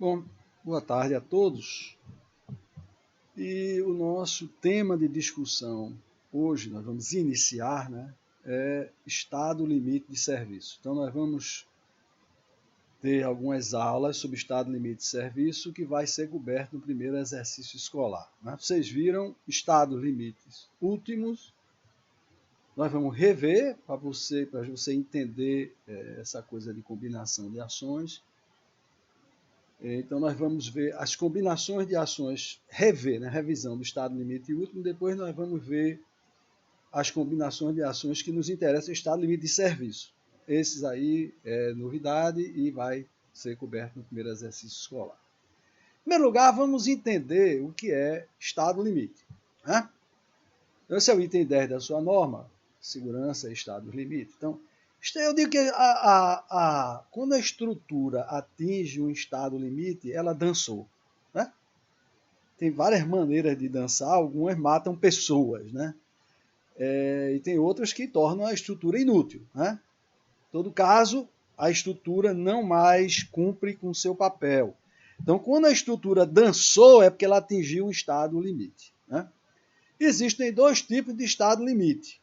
Bom, boa tarde a todos. E o nosso tema de discussão hoje, nós vamos iniciar, é estado limite de serviço. Então, nós vamos ter algumas aulas sobre estado limite de serviço que vai ser coberto no primeiro exercício escolar. Vocês viram estado limites últimos. Nós vamos rever para você entender essa coisa de combinação de ações. Então, nós vamos ver as combinações de ações, revisão do estado limite último. Depois, nós vamos ver as combinações de ações que nos interessam, estado limite de serviço. Esses aí é novidade e vai ser coberto no primeiro exercício escolar. Em primeiro lugar, vamos entender o que é estado limite. Esse é o item 10 da sua norma, segurança e estado limite. Então, eu digo que quando a estrutura atinge um estado limite, ela dançou. Tem várias maneiras de dançar, algumas matam pessoas, e tem outras que tornam a estrutura inútil. Em todo caso, a estrutura não mais cumpre com seu papel. Então, quando a estrutura dançou, é porque ela atingiu um estado limite. Existem dois tipos de estado limite.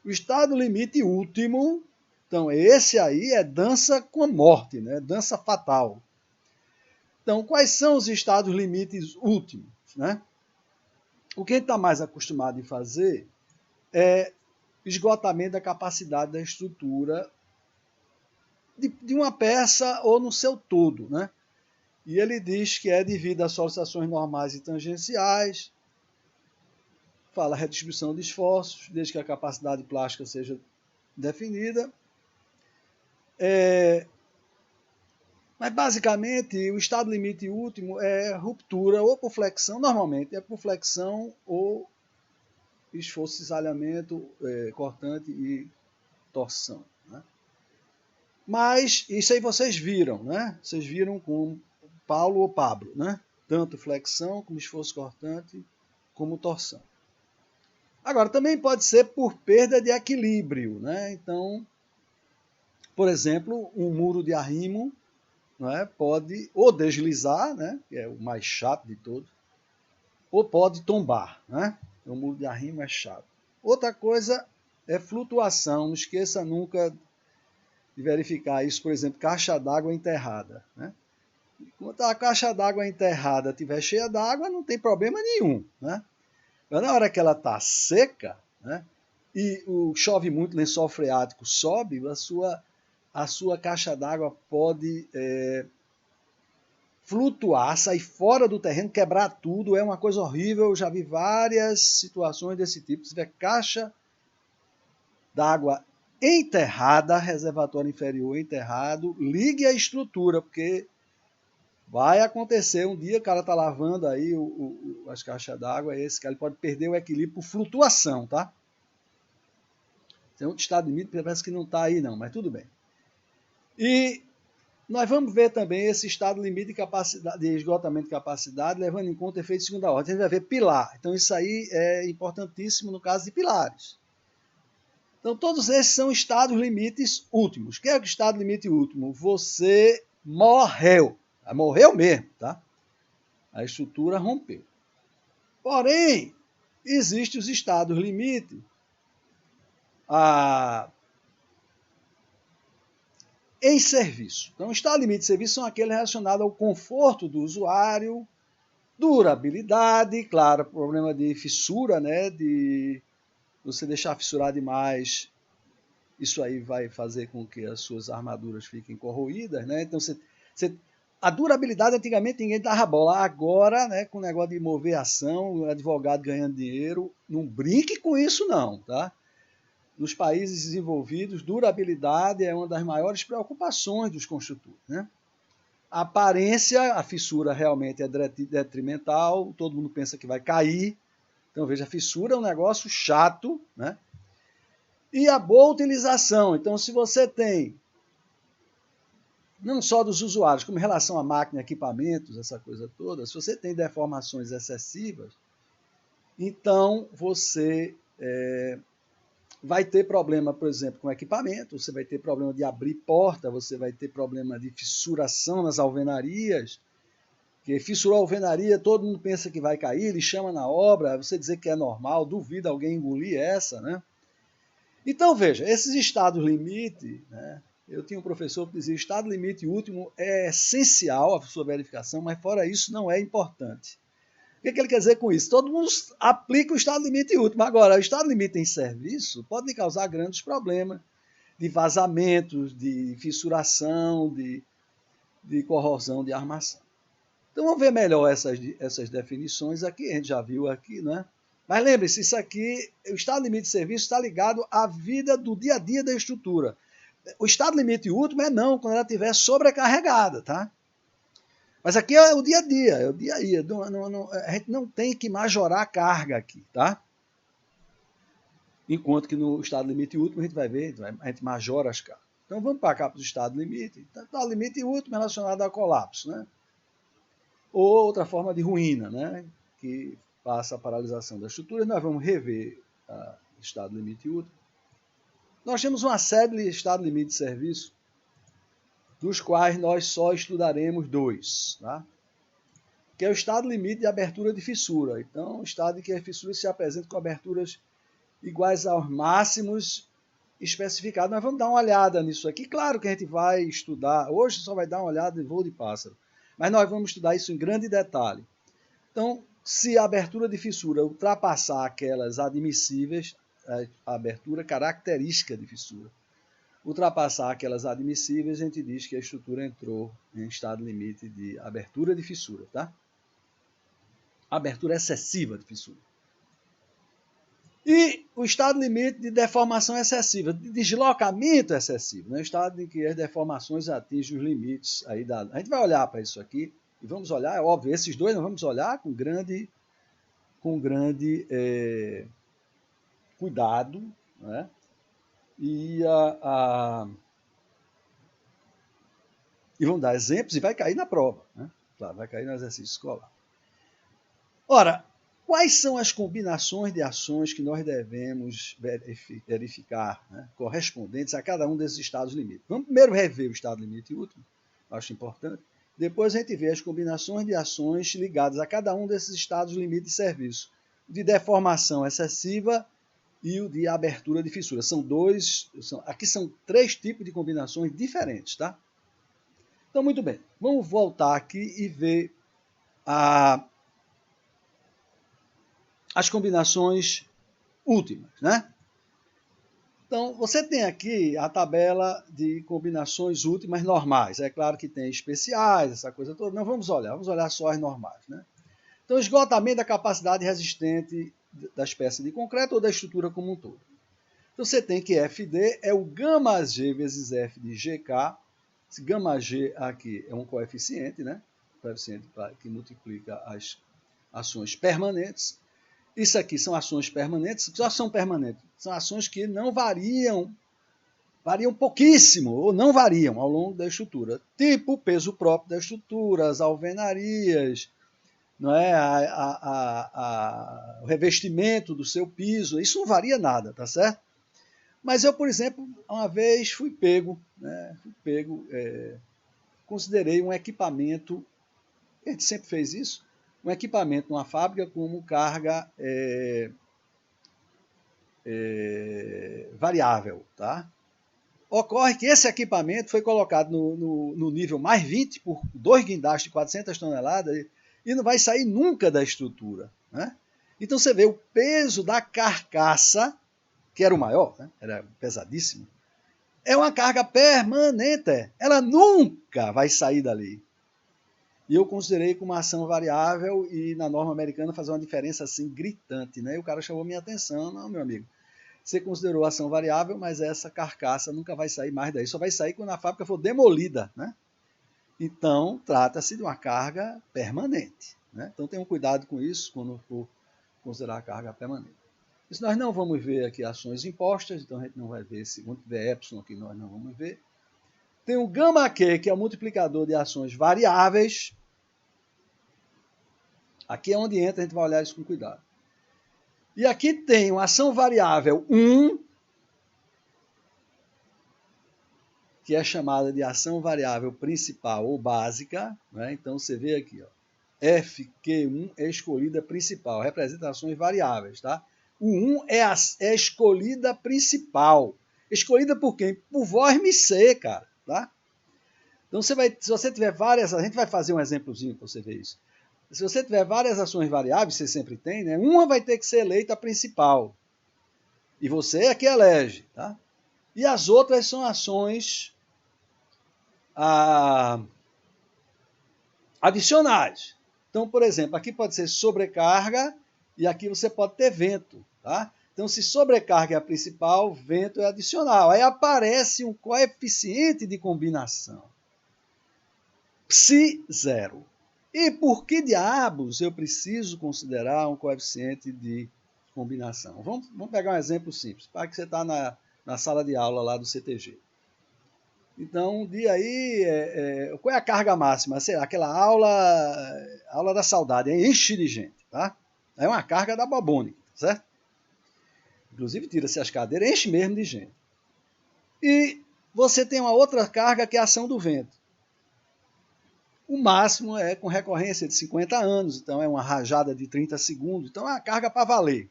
O estado limite último, então esse aí é dança com a morte, dança fatal. Então, quais são os estados limites últimos? O que a gente está mais acostumado a fazer é esgotamento da capacidade da estrutura de uma peça ou no seu todo. E ele diz que é devido às solicitações normais e tangenciais, fala redistribuição de esforços, desde que a capacidade plástica seja definida. Mas, basicamente, o estado limite último é ruptura ou por flexão, normalmente é por flexão ou esforço, cisalhamento, cortante e torção. Mas isso aí vocês viram, Vocês viram com Paulo ou Pablo, Tanto flexão como esforço cortante, como torção. Agora, também pode ser por perda de equilíbrio, Então, por exemplo, um muro de arrimo pode ou deslizar, que é o mais chato de todos, ou pode tombar. O muro de arrimo é chato. Outra coisa é flutuação. Não esqueça nunca de verificar isso, por exemplo, caixa d'água enterrada. Enquanto a caixa d'água enterrada estiver cheia d'água, não tem problema nenhum. Mas na hora que ela está seca, e chove muito, lençol freático sobe, a sua caixa d'água pode flutuar, sair fora do terreno, quebrar tudo, é uma coisa horrível. Eu já vi várias situações desse tipo. Se tiver caixa d'água enterrada, reservatório inferior enterrado, ligue a estrutura, porque vai acontecer um dia, o cara está lavando aí as caixas d'água, esse cara pode perder o equilíbrio por flutuação, tá? Tem outro estado limite, parece que não está aí não, mas tudo bem. E nós vamos ver também esse estado limite de capacidade, de esgotamento de capacidade, levando em conta o efeito de segunda ordem. A gente vai ver pilar. Então, isso aí é importantíssimo no caso de pilares. Então, todos esses são estados limites últimos. O que é o estado limite último? Você morreu. Morreu mesmo, tá? A estrutura rompeu. Porém, existem os estados limites em serviço. Então, o estado limite de serviço são aqueles relacionados ao conforto do usuário, durabilidade, claro, problema de fissura, de você deixar fissurar demais, isso aí vai fazer com que as suas armaduras fiquem corroídas, Então, a durabilidade, antigamente ninguém dava bola, agora, com o negócio de mover ação, o advogado ganhando dinheiro, não brinque com isso não, tá? Nos países desenvolvidos, durabilidade é uma das maiores preocupações dos construtores, A aparência, a fissura realmente é detrimental, todo mundo pensa que vai cair. Então, veja, a fissura é um negócio chato, E a boa utilização. Então, se você tem, não só dos usuários, como em relação à máquina, equipamentos, essa coisa toda, se você tem deformações excessivas, então você vai ter problema, por exemplo, com equipamento, você vai ter problema de abrir porta, você vai ter problema de fissuração nas alvenarias, porque fissurou a alvenaria, todo mundo pensa que vai cair, ele chama na obra, você dizer que é normal, duvida alguém engolir essa, né? Então, veja, esses estados limite, né? Eu tinha um professor que dizia, estado limite último é essencial a sua verificação, mas fora isso não é importante. O que ele quer dizer com isso? Todo mundo aplica o estado limite último. Agora, o estado limite em serviço pode causar grandes problemas de vazamentos, de fissuração, de corrosão de armação. Então vamos ver melhor essas definições aqui, a gente já viu aqui, né? Mas lembre-se, isso aqui, o estado limite de serviço está ligado à vida do dia a dia da estrutura. O estado limite último é não, quando ela estiver sobrecarregada, tá? Mas aqui é o dia a dia, é o dia a dia. A gente não tem que majorar a carga aqui, tá? Enquanto que no estado limite último a gente vai ver, a gente majora as cargas. Então vamos para cá para o estado limite. Estado limite último relacionado a colapso, né? Ou outra forma de ruína, né? Que passa a paralisação da estrutura. Nós vamos rever o estado limite último. Nós temos uma série de estado limite de serviço, dos quais nós só estudaremos 2, tá? Que é o estado limite de abertura de fissura. Então, o estado em que a fissura se apresenta com aberturas iguais aos máximos especificados. Nós vamos dar uma olhada nisso aqui. Claro que a gente vai estudar, hoje só vai dar uma olhada em voo de pássaro, mas nós vamos estudar isso em grande detalhe. Então, se a abertura de fissura ultrapassar aquelas admissíveis, a abertura característica de fissura, ultrapassar aquelas admissíveis, a gente diz que a estrutura entrou em estado limite de abertura de fissura, tá? Abertura excessiva de fissura. E o estado limite de deformação excessiva, de deslocamento excessivo, né? O estado em que as deformações atingem os limites aí da... A gente vai olhar para isso aqui e vamos olhar, é óbvio, esses dois nós vamos olhar com grande cuidado, né? E vamos dar exemplos e vai cair na prova, né? Claro, vai cair no exercício escolar. Ora, quais são as combinações de ações que nós devemos verificar, né, correspondentes a cada um desses estados limite? Vamos primeiro rever o estado limite último, acho importante. Depois a gente vê as combinações de ações ligadas a cada um desses estados limite de serviço, de deformação excessiva e o de abertura de fissura. Aqui são 3 tipos de combinações diferentes, tá? Então, muito bem, vamos voltar aqui e ver as combinações últimas, né? Então, você tem aqui a tabela de combinações últimas normais. É claro que tem especiais, essa coisa toda. Não, vamos olhar só as normais, né? Então, esgotamento da capacidade resistente das peças de concreto ou da estrutura como um todo. Então, você tem que FD é o gama G vezes F de GK. Esse gama G aqui é um coeficiente, né? Coeficiente que multiplica as ações permanentes. Isso aqui são ações permanentes. Já são permanentes. São ações que não variam pouquíssimo, ou não variam ao longo da estrutura. Tipo o peso próprio da estrutura, as alvenarias, não é? O revestimento do seu piso. Isso não varia nada, tá certo? Mas eu, por exemplo, uma vez fui pego, considerei um equipamento, a gente sempre fez isso, um equipamento numa fábrica como carga variável, tá? Ocorre que esse equipamento foi colocado no nível mais 20 por 2 guindastes de 400 toneladas e não vai sair nunca da estrutura, né? Então você vê o peso da carcaça, que era o maior, né? Era pesadíssimo, é uma carga permanente, ela nunca vai sair dali. E eu considerei como uma ação variável e na norma americana fazer uma diferença assim gritante, né? E o cara chamou minha atenção, não, meu amigo, você considerou ação variável, mas essa carcaça nunca vai sair mais daí, só vai sair quando a fábrica for demolida, né? Então, trata-se de uma carga permanente, né? Então, tenham cuidado com isso quando for considerar a carga permanente. Isso nós não vamos ver aqui ações impostas, então a gente não vai ver, se tiver epsilon aqui nós não vamos ver. Tem o gama Q, que é o multiplicador de ações variáveis. Aqui é onde entra, a gente vai olhar isso com cuidado. E aqui tem uma ação variável 1, que é chamada de ação variável principal ou básica, né? Então você vê aqui, ó, FQ1 é escolhida principal, representações variáveis, tá? O 1 é a escolhida principal. Escolhida por quem? Por voz-me-ser, cara, tá? Então você vai, se você tiver várias, a gente vai fazer um exemplozinho para você ver isso. Se você tiver várias ações variáveis, você sempre tem, né? Uma vai ter que ser eleita a principal. E você é que elege, tá? E as outras são ações adicionais. Então, por exemplo, aqui pode ser sobrecarga e aqui você pode ter vento, tá? Então, se sobrecarga é a principal, vento é adicional. Aí aparece um coeficiente de combinação. Psi zero. E por que diabos eu preciso considerar um coeficiente de combinação? Vamos pegar um exemplo simples, para que você está na sala de aula lá do CTG. Então, um dia aí, qual é a carga máxima? Sei lá, aquela aula da saudade, enche de gente, tá? É uma carga da babônica, certo? Inclusive, tira-se as cadeiras, enche mesmo de gente. E você tem uma outra carga que é a ação do vento. O máximo é com recorrência de 50 anos, então é uma rajada de 30 segundos, então é uma carga para valer,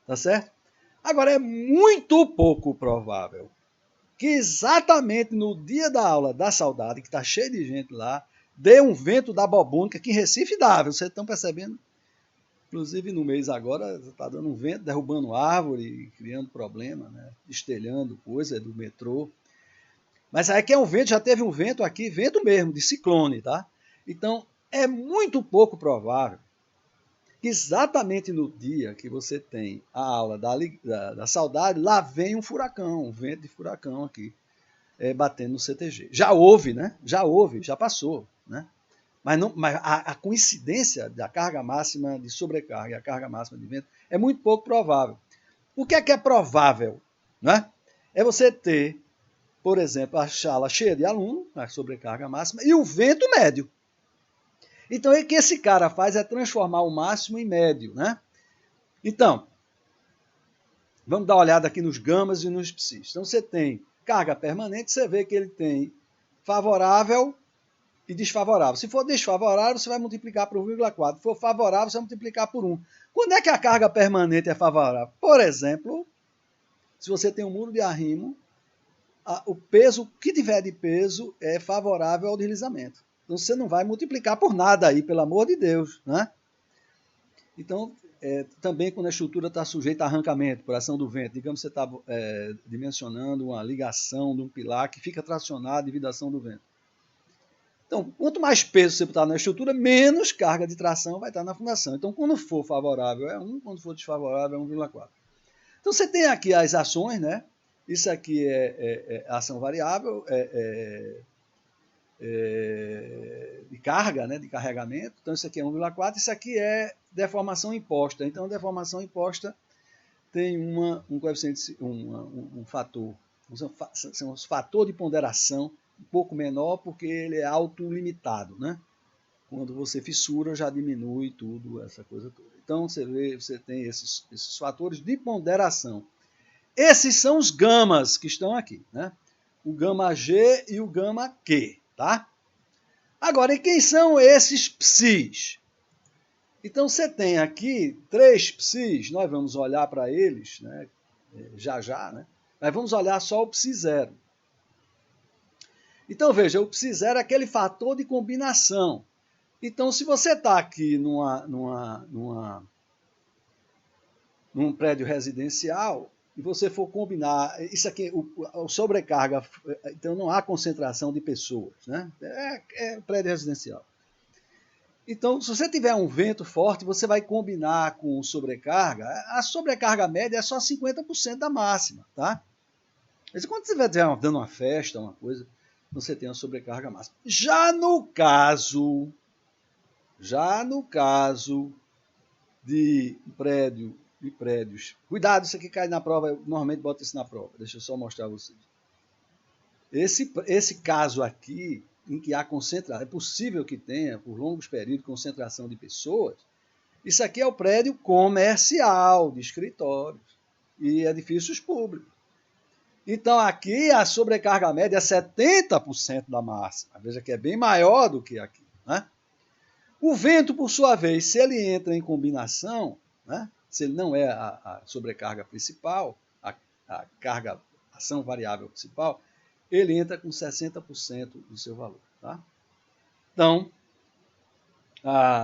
tá certo? Agora, é muito pouco provável que exatamente no dia da aula da saudade, que está cheio de gente lá, dê um vento da bobônica, que em Recife dá, vocês estão percebendo? Inclusive no mês agora está dando um vento, derrubando árvore, criando problema, né? Estelhando coisa do metrô. Mas aí que é um vento, já teve um vento aqui, vento mesmo, de ciclone, tá? Então, é muito pouco provável que exatamente no dia que você tem a aula da saudade, lá vem um furacão, um vento de furacão aqui, batendo no CTG. Já houve, né? Já houve, já passou, né? Mas a coincidência da carga máxima de sobrecarga e a carga máxima de vento é muito pouco provável. O que é provável? Né? É você ter, por exemplo, a sala cheia de aluno, a sobrecarga máxima, e o vento médio. Então, o que esse cara faz é transformar o máximo em médio, né? Então, vamos dar uma olhada aqui nos gamas e nos psis. Então, você tem carga permanente, você vê que ele tem favorável e desfavorável. Se for desfavorável, você vai multiplicar por 1,4. Se for favorável, você vai multiplicar por 1. Quando é que a carga permanente é favorável? Por exemplo, se você tem um muro de arrimo, o peso, o que tiver de peso, é favorável ao deslizamento. Então, você não vai multiplicar por nada aí, pelo amor de Deus, né? Então, também quando a estrutura está sujeita a arrancamento, por ação do vento, digamos que você está dimensionando uma ligação de um pilar que fica tracionado devido à ação do vento. Então, quanto mais peso você botar na estrutura, menos carga de tração vai estar na fundação. Então, quando for favorável é 1, quando for desfavorável é 1,4. Então, você tem aqui as ações, né? Isso aqui é ação variável, de carga, né? De carregamento. Então, isso aqui é 1,4. Isso aqui é deformação imposta. Então, deformação imposta tem um coeficiente, um fator, são os fatores de ponderação um pouco menor, porque ele é autolimitado, né? Quando você fissura, já diminui tudo, essa coisa toda. Então, você tem esses fatores de ponderação. Esses são os gamas que estão aqui, né? O gama G e o gama Q, tá? Agora, e quem são esses psis? Então, você tem aqui 3 psis, nós vamos olhar para eles, né? Já, né? Mas vamos olhar só o psi zero. Então, veja, o psi zero é aquele fator de combinação. Então, se você está aqui num prédio residencial e você for combinar, isso aqui, o sobrecarga, então não há concentração de pessoas, né? É prédio residencial. Então, se você tiver um vento forte, você vai combinar com sobrecarga. A sobrecarga média é só 50% da máxima, tá? Mas quando você estiver dando uma festa, uma coisa, você tem a sobrecarga máxima. Já no caso de prédios, cuidado, isso aqui cai na prova, eu normalmente boto isso na prova, deixa eu só mostrar a vocês. Esse caso aqui, em que há concentração, é possível que tenha, por longos períodos, concentração de pessoas, isso aqui é o prédio comercial, de escritórios, e edifícios públicos. Então, aqui a sobrecarga média é 70% da máxima. Veja que é bem maior do que aqui. Né? O vento, por sua vez, se ele entra em combinação, né? Se ele não é a sobrecarga principal, a carga, ação variável principal, ele entra com 60% do seu valor. Tá? Então,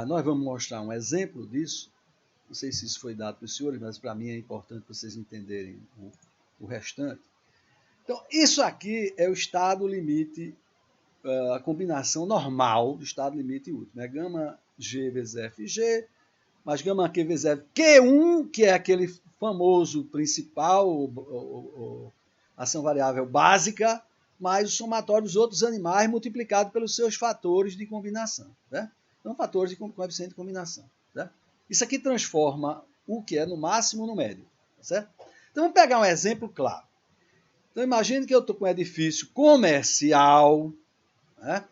nós vamos mostrar um exemplo disso. Não sei se isso foi dado para os senhores, mas para mim é importante vocês entenderem o restante. Então, isso aqui é o estado limite, a combinação normal do estado limite último. É gama G vezes FG, mais gama Q vezes F. Q1, que é aquele famoso principal, ação variável básica, mais o somatório dos outros animais multiplicado pelos seus fatores de combinação. Né? Então, fatores de coeficiente de combinação. Né? Isso aqui transforma o que é no máximo no médio. Tá certo? Então, vamos pegar um exemplo claro. Então, imagine que eu estou com um edifício comercial, né?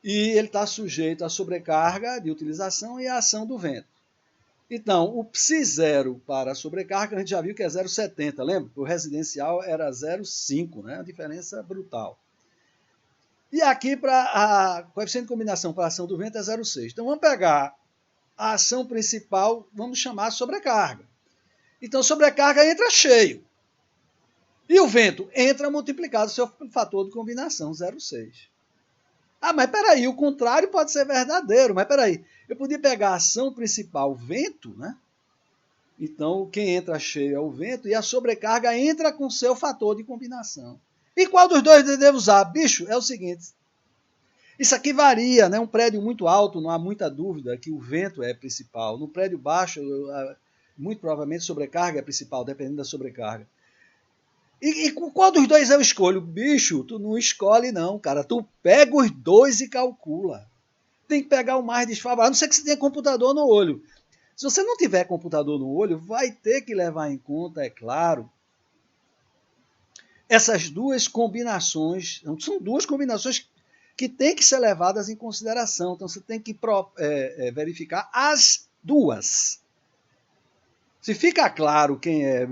E ele está sujeito à sobrecarga de utilização e à ação do vento. Então, o psi0 para a sobrecarga, a gente já viu que é 0,70, lembra? O residencial era 0,5, né? A diferença brutal. E aqui, para a coeficiente de combinação para a ação do vento é 0,6. Então, vamos pegar a ação principal, vamos chamar sobrecarga. Então, sobrecarga entra cheio. E o vento entra multiplicado seu fator de combinação, 0,6. Mas peraí, o contrário pode ser verdadeiro, mas peraí, eu podia pegar a ação principal, vento, né? Então, quem entra cheio é o vento, e a sobrecarga entra com seu fator de combinação. E qual dos dois eu devo usar? Bicho, é o seguinte, isso aqui varia, né? Um prédio muito alto, não há muita dúvida que o vento é principal. No prédio baixo, muito provavelmente sobrecarga é principal, dependendo da sobrecarga. E qual dos dois eu escolho? Bicho, tu não escolhe não, cara. Tu pega os dois e calcula. Tem que pegar o mais desfavorável. A não ser que você tenha computador no olho. Se você não tiver computador no olho, vai ter que levar em conta, é claro, essas duas combinações. São duas combinações que têm que ser levadas em consideração. Então, você tem que verificar as duas. Se fica claro,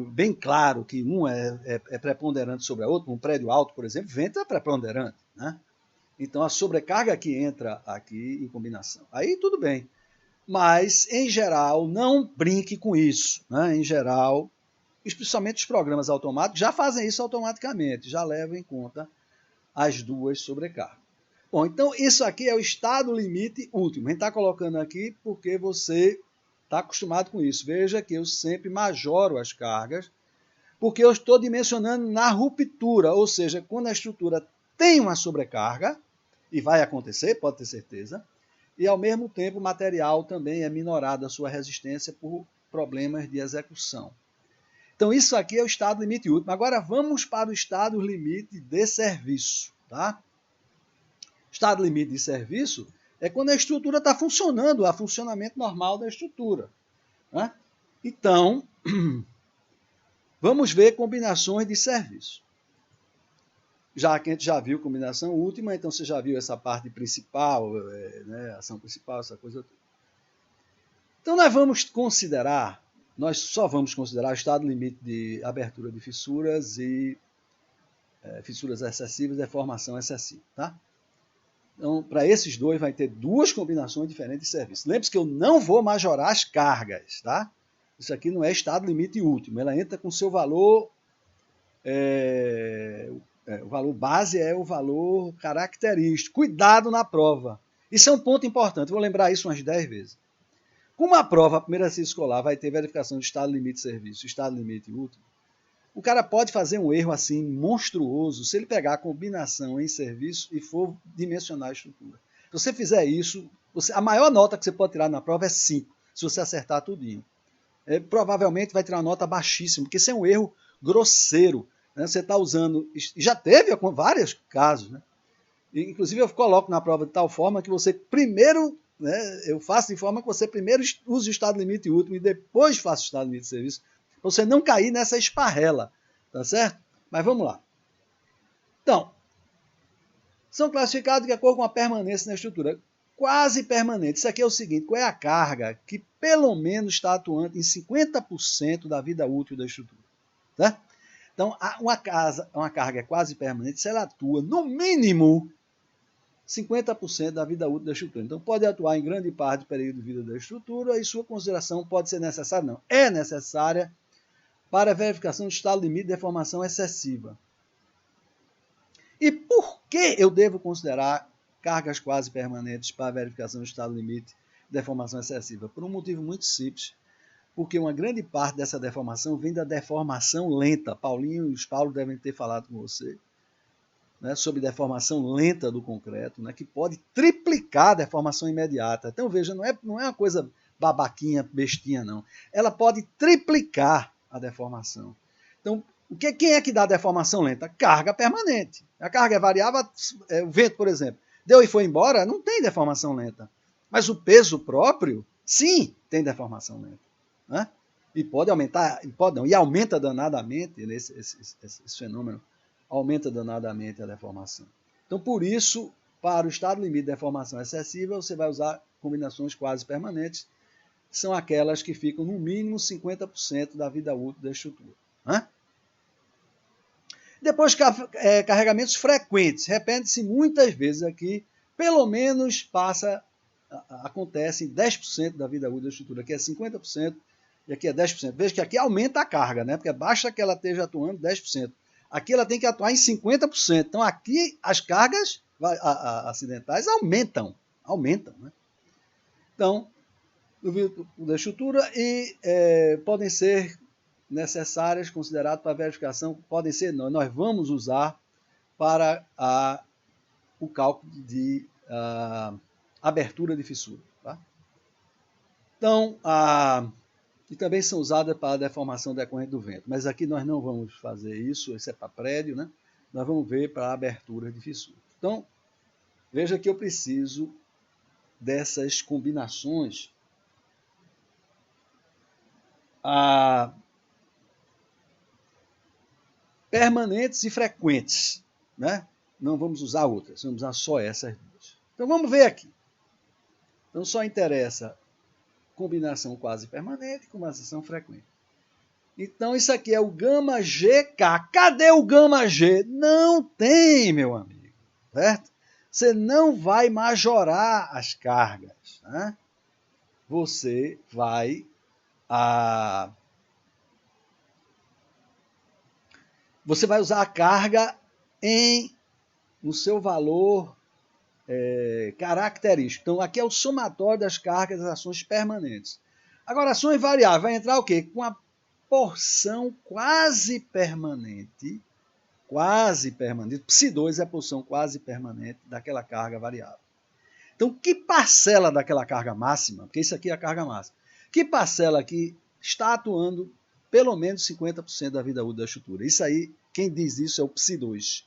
bem claro que um é preponderante sobre a outra, um prédio alto, por exemplo, vento é preponderante, né? Então a sobrecarga que entra aqui em combinação. Aí tudo bem. Mas, em geral, não brinque com isso. Né? Em geral, especialmente os programas automáticos já fazem isso automaticamente, já levam em conta as duas sobrecargas. Bom, então isso aqui é o estado limite último. A gente está colocando aqui porque você está acostumado com isso. Veja que eu sempre majoro as cargas, porque eu estou dimensionando na ruptura, ou seja, quando a estrutura tem uma sobrecarga, e vai acontecer, pode ter certeza, e ao mesmo tempo o material também é minorado a sua resistência por problemas de execução. Então isso aqui é o estado limite último. Agora vamos para o estado limite de serviço. Tá? Estado limite de serviço é quando a estrutura está funcionando, o funcionamento normal da estrutura. Né? Então, vamos ver combinações de serviço. Já que a gente já viu combinação última, então você já viu essa parte principal, né, ação principal, essa coisa toda. Então nós só vamos considerar o estado limite de abertura de fissuras e fissuras excessivas e deformação excessiva. Tá? Então, para esses dois, vai ter duas combinações diferentes de serviço. Lembre-se que eu não vou majorar as cargas. Tá? Isso aqui não é estado limite último. Ela entra com seu valor... o valor base é o valor característico. Cuidado na prova. Isso é um ponto importante. Vou lembrar isso umas 10 vezes. Como a prova, a primeira ciclo escolar, vai ter verificação de estado limite de serviço, estado limite último, o cara pode fazer um erro assim monstruoso se ele pegar a combinação em serviço e for dimensionar a estrutura. Se você fizer isso, a maior nota que você pode tirar na prova é 5, se você acertar tudinho. Provavelmente vai tirar uma nota baixíssima, porque isso é um erro grosseiro. Né? Você está usando... Já teve vários casos. Né? Inclusive eu coloco na prova de tal forma que você primeiro... Né, eu faço de forma que você primeiro use o estado limite último e depois faça o estado limite de serviço, para você não cair nessa esparrela, tá certo? Mas vamos lá. Então, são classificados de acordo com a permanência na estrutura. Quase permanente. Isso aqui é o seguinte, qual é a carga que pelo menos está atuante em 50% da vida útil da estrutura? Tá? Então, uma carga quase permanente, se ela atua no mínimo 50% da vida útil da estrutura. Então, pode atuar em grande parte do período de vida da estrutura e sua consideração pode ser necessária, não. É necessária para a verificação do estado limite de deformação excessiva. E por que eu devo considerar cargas quase permanentes para a verificação do estado limite de deformação excessiva? Por um motivo muito simples. Porque uma grande parte dessa deformação vem da deformação lenta. Paulinho e os Paulo devem ter falado com você, né, sobre deformação lenta do concreto, né, que pode triplicar a deformação imediata. Então, veja, não é uma coisa babaquinha, bestinha, não. Ela pode triplicar a deformação. Então, quem é que dá deformação lenta? Carga permanente. A carga é variável, o vento, por exemplo, deu e foi embora, não tem deformação lenta. Mas o peso próprio, sim, tem deformação lenta. Né? E pode aumentar, e aumenta danadamente esse fenômeno, aumenta danadamente a deformação. Então, por isso, para o estado limite de deformação excessiva, você vai usar combinações quase permanentes, que são aquelas que ficam no mínimo 50% da vida útil da estrutura. Né? Depois, carregamentos frequentes. Repete-se muitas vezes aqui, pelo menos acontece em 10% da vida útil da estrutura. Aqui é 50%. E aqui é 10%. Veja que aqui aumenta a carga, né? Porque basta que ela esteja atuando 10%. Aqui ela tem que atuar em 50%. Então, aqui as cargas acidentais aumentam. Né? Então, da estrutura e podem ser necessárias, consideradas para verificação, podem ser, não, nós vamos usar para o cálculo de abertura de fissura. Tá? Então, e também são usadas para a deformação decorrente do vento. Mas aqui nós não vamos fazer isso é para prédio, né? Nós vamos ver para a abertura de fissura. Então, veja que eu preciso dessas combinações permanentes e frequentes. Né? Não vamos usar outras, vamos usar só essas duas. Então, vamos ver aqui. Então, só interessa combinação quase permanente e combinação frequente. Então, isso aqui é o gama GK. Cadê o gama G? Não tem, meu amigo. Certo? Você não vai majorar as cargas. Né? Você vai usar a carga no seu valor característico. Então, aqui é o somatório das cargas das ações permanentes. Agora, ações variáveis, vai entrar o quê? Com a porção quase permanente, Psi2 é a porção quase permanente daquela carga variável. Então, que parcela daquela carga máxima, porque isso aqui é a carga máxima, que parcela aqui está atuando pelo menos 50% da vida útil da estrutura? Isso aí, quem diz isso é o Psi2.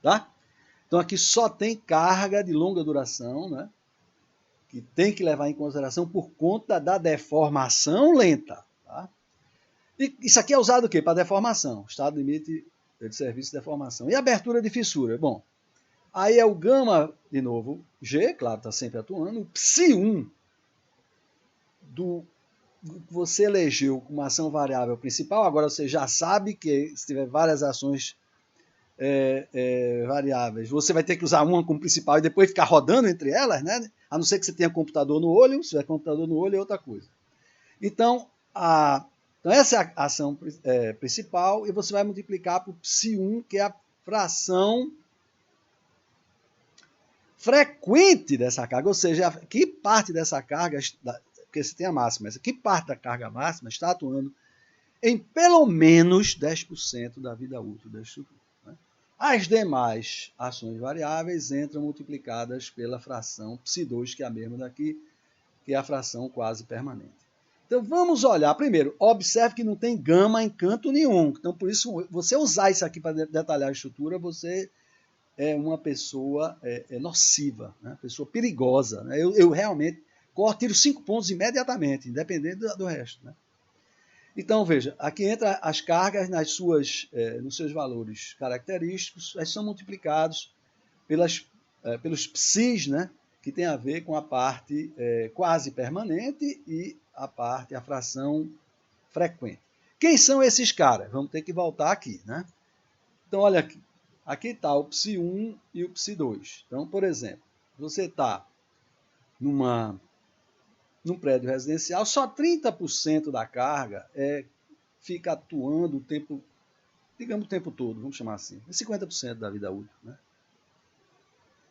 Tá? Então, aqui só tem carga de longa duração, né? Que tem que levar em consideração por conta da deformação lenta. Tá? E isso aqui é usado o quê? Para deformação. Estado limite de serviço de deformação. E abertura de fissura? Bom, aí é o gama, de novo, G, claro, está sempre atuando. O Psi1 que você elegeu como ação variável principal, agora você já sabe que se tiver várias ações variáveis, você vai ter que usar uma como principal e depois ficar rodando entre elas, né? A não ser que você tenha computador no olho. Se tiver computador no olho é outra coisa. Então, essa é a ação principal e você vai multiplicar por Psi1, que é a fração frequente dessa carga, ou seja, que parte dessa carga, porque você tem a máxima, que parte da carga máxima está atuando em pelo menos 10% da vida útil da estrutura. Né? As demais ações variáveis entram multiplicadas pela fração Psi2, que é a mesma daqui, que é a fração quase permanente. Então, vamos olhar. Primeiro, observe que não tem gama em canto nenhum. Então, por isso, você usar isso aqui para detalhar a estrutura, você é uma pessoa nociva, né? Pessoa perigosa. Né? Eu realmente tiro 5 pontos imediatamente, independente do resto. Né? Então, veja, aqui entra as cargas nos seus valores característicos, elas são multiplicados pelos psis, né? Que tem a ver com a parte quase permanente e a fração frequente. Quem são esses caras? Vamos ter que voltar aqui, né? Então, olha aqui. Aqui está o Psi1 e o Psi2. Então, por exemplo, você está num prédio residencial, só 30% da carga fica atuando o tempo, digamos, o tempo todo, vamos chamar assim. 50% da vida útil, né?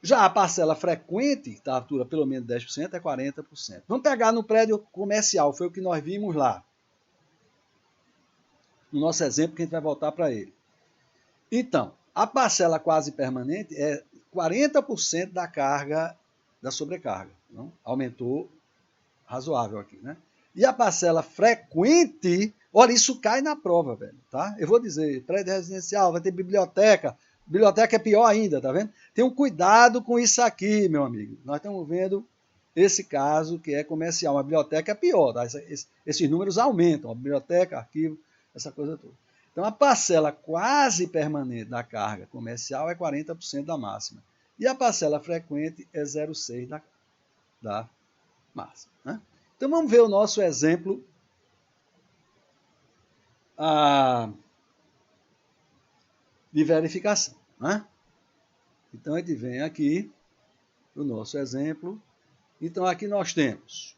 Já a parcela frequente, que atua pelo menos 10%, é 40%. Vamos pegar no prédio comercial, foi o que nós vimos lá. No nosso exemplo, que a gente vai voltar para ele. Então, a parcela quase permanente é 40% da carga, da sobrecarga. Não? Aumentou razoável aqui, né? E a parcela frequente, olha, isso cai na prova, velho, tá? Eu vou dizer, prédio residencial, vai ter biblioteca. Biblioteca é pior ainda, tá vendo? Tenham cuidado com isso aqui, meu amigo. Nós estamos vendo esse caso que é comercial. A biblioteca é pior, tá? Esses números aumentam. A biblioteca, arquivo, essa coisa toda. Então, a parcela quase permanente da carga comercial é 40% da máxima. E a parcela frequente é 0,6% da máxima. Né? Então, vamos ver o nosso exemplo de verificação. Né? Então, a gente vem aqui o nosso exemplo. Então, aqui nós temos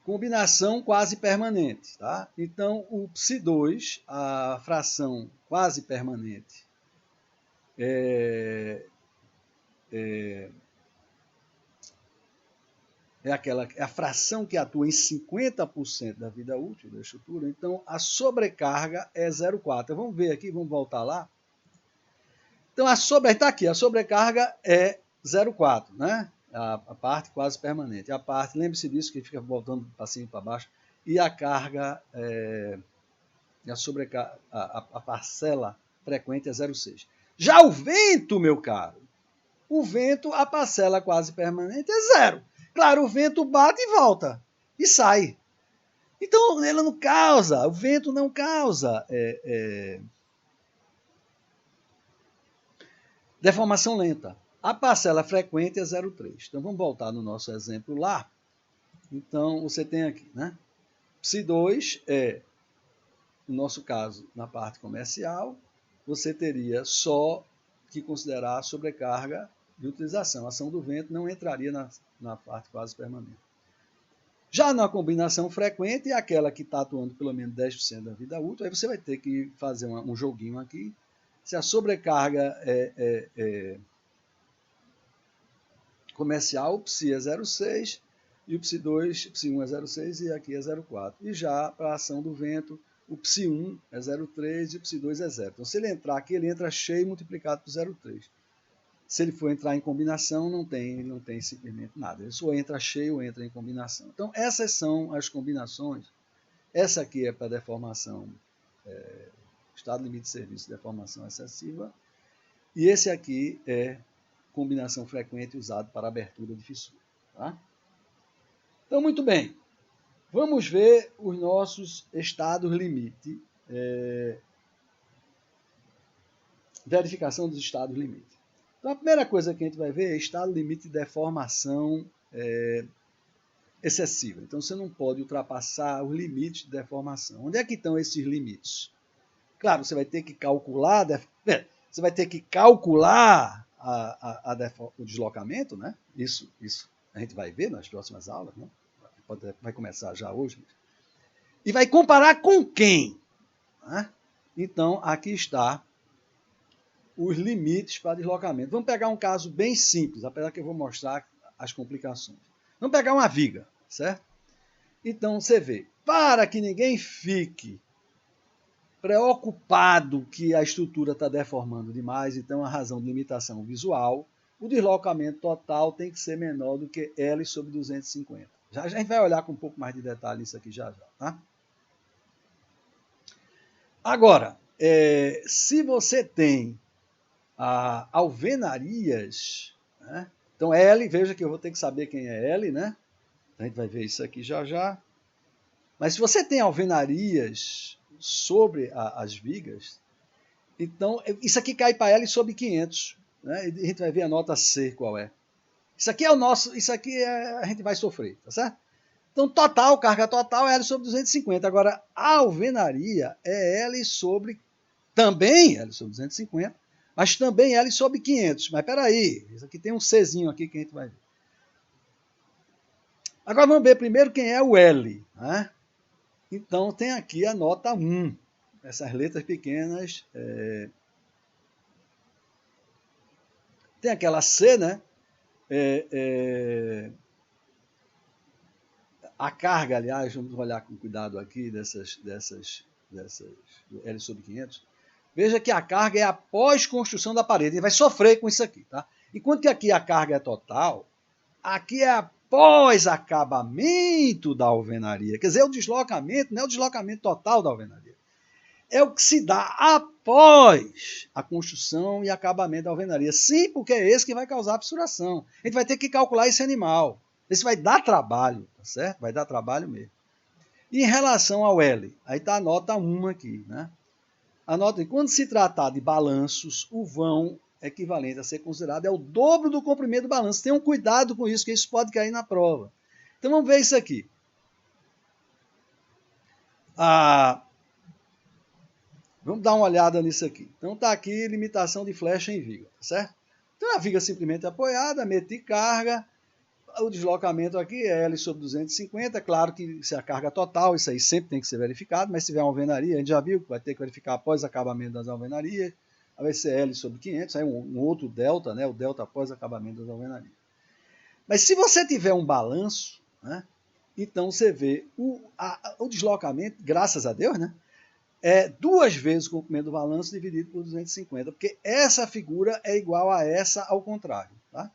combinação quase permanente. Tá? Então, o Psi2, a fração quase permanente, é a fração que atua em 50% da vida útil da estrutura. Então, a sobrecarga é 0,4. Vamos ver aqui, vamos voltar lá. Então, está aqui, a sobrecarga é 0,4, né? A parte quase permanente. A parte, lembre-se disso, que fica voltando para cima e para baixo. E a carga, a parcela frequente é 0,6. Já o vento, meu caro, o vento, a parcela quase permanente é 0. Claro, o vento bate e volta, e sai. Então, ela não causa, o vento não causa deformação lenta. A parcela frequente é 0,3. Então, vamos voltar no nosso exemplo lá. Então, você tem aqui, né? Psi2 no nosso caso, na parte comercial, você teria só que considerar a sobrecarga de utilização. A ação do vento não entraria na parte quase permanente. Já na combinação frequente, é aquela que está atuando pelo menos 10% da vida útil, aí você vai ter que fazer um joguinho aqui. Se a sobrecarga é comercial, o Psi é 0,6, e o Psi2, Psi1 é 0,6 e aqui é 0,4. E já para a ação do vento, o Psi1 é 0,3 e o Psi2 é 0. Então, se ele entrar aqui, ele entra cheio multiplicado por 0,3. Se ele for entrar em combinação, não tem simplesmente nada. Ele só entra cheio ou entra em combinação. Então, essas são as combinações. Essa aqui é para deformação, estado limite de serviço, deformação excessiva. E esse aqui é combinação frequente usado para abertura de fissura. Tá? Então, muito bem. Vamos ver os nossos estados limite. Verificação dos estados limite. Então, a primeira coisa que a gente vai ver é estado limite de deformação excessiva. Então, você não pode ultrapassar os limites de deformação. Onde é que estão esses limites? Claro, você vai ter que calcular, o deslocamento, né? Isso a gente vai ver nas próximas aulas, né? Vai começar já hoje. E vai comparar com quem? Né? Então, aqui está os limites para deslocamento. Vamos pegar um caso bem simples, apesar que eu vou mostrar as complicações. Vamos pegar uma viga, certo? Então, você vê, para que ninguém fique preocupado que a estrutura está deformando demais, então a razão de limitação visual, o deslocamento total tem que ser menor do que L sobre 250. Já a gente vai olhar com um pouco mais de detalhe isso aqui já. Tá? Agora, se você tem alvenarias, né? Então L, veja que eu vou ter que saber quem é L, né? A gente vai ver isso aqui já. Mas se você tem alvenarias sobre as vigas, então isso aqui cai para L sobre 500, né? E a gente vai ver a nota C qual é. Isso aqui é o nosso, a gente vai sofrer, tá certo? Então, total, carga total é L sobre 250. Agora, a alvenaria é L sobre, também L sobre 250, mas também L sobre 500. Mas peraí, isso aqui tem um Czinho aqui que a gente vai ver. Agora vamos ver primeiro quem é o L. Né? Então, tem aqui a nota 1. Essas letras pequenas. Tem aquela C, né? A carga, aliás, vamos olhar com cuidado aqui dessas L sobre 500. Veja que a carga é a pós-construção da parede. Ele vai sofrer com isso aqui. Tá? Enquanto que aqui a carga é total, aqui é após acabamento da alvenaria. Quer dizer, o deslocamento não é o deslocamento total da alvenaria. É o que se dá após a construção e acabamento da alvenaria. Sim, porque é esse que vai causar a fissuração. A gente vai ter que calcular esse animal. Isso vai dar trabalho, tá certo? Vai dar trabalho mesmo. E em relação ao L, aí está a nota 1 aqui, né? A nota, quando se tratar de balanços, o vão equivalente a ser considerado é o dobro do comprimento do balanço. Tenham cuidado com isso, que isso pode cair na prova. Então vamos ver isso aqui. Vamos dar uma olhada nisso aqui. Então está aqui limitação de flecha em viga, certo? Então a viga simplesmente apoiada, meti carga, o deslocamento aqui é L sobre 250, claro que se a carga total, isso aí sempre tem que ser verificado, mas se tiver uma alvenaria, a gente já viu que vai ter que verificar após acabamento das alvenarias, vai ser L sobre 500, aí um outro delta, né, o delta após acabamento das alvenarias. Mas se você tiver um balanço, né, então você vê o deslocamento, graças a Deus, né, é 2 vezes o comprimento do balanço dividido por 250, porque essa figura é igual a essa ao contrário. Tá?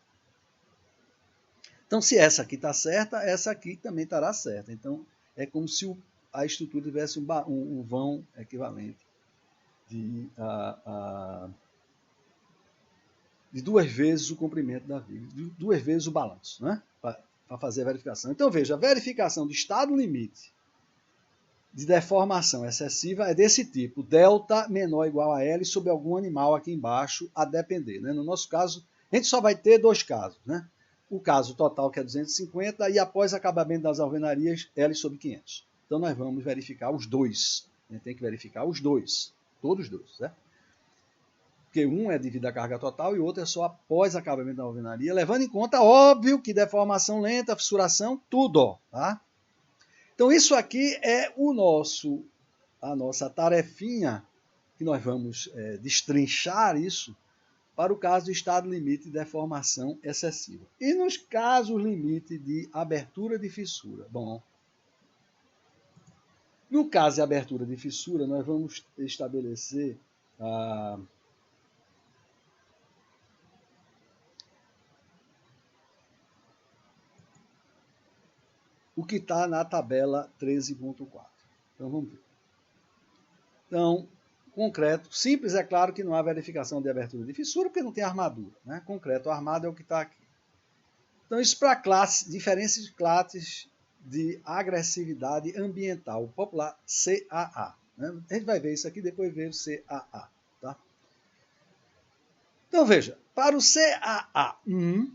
Então, se essa aqui está certa, essa aqui também estará certa. Então, é como se a estrutura tivesse um vão equivalente de 2 vezes o comprimento da viga, de 2 vezes o balanço, né? Para fazer a verificação. Então, veja, a verificação do estado limite de deformação excessiva é desse tipo, delta menor ou igual a L sobre algum animal aqui embaixo, a depender. Né? No nosso caso, a gente só vai ter 2 casos. Né? O caso total, que é 250, e após acabamento das alvenarias, L sobre 500. Então, nós vamos verificar os dois. A gente tem que verificar os dois, todos os dois. Certo? Porque um é devido à carga total e o outro é só após acabamento da alvenaria, levando em conta, óbvio, que deformação lenta, fissuração, tudo. Tá? Então, isso aqui é a nossa tarefinha, que nós vamos destrinchar isso para o caso de estado limite de deformação excessiva. E nos casos limite de abertura de fissura? Bom, no caso de abertura de fissura, nós vamos estabelecer o que está na tabela 13.4. Então, vamos ver. Então, concreto, simples, é claro que não há verificação de abertura de fissura, porque não tem armadura. Né? Concreto armado é o que está aqui. Então, isso para diferenças de classes de agressividade ambiental, popular CAA. Né? A gente vai ver isso aqui, depois ver o CAA. Tá? Então, veja, para o CAA1,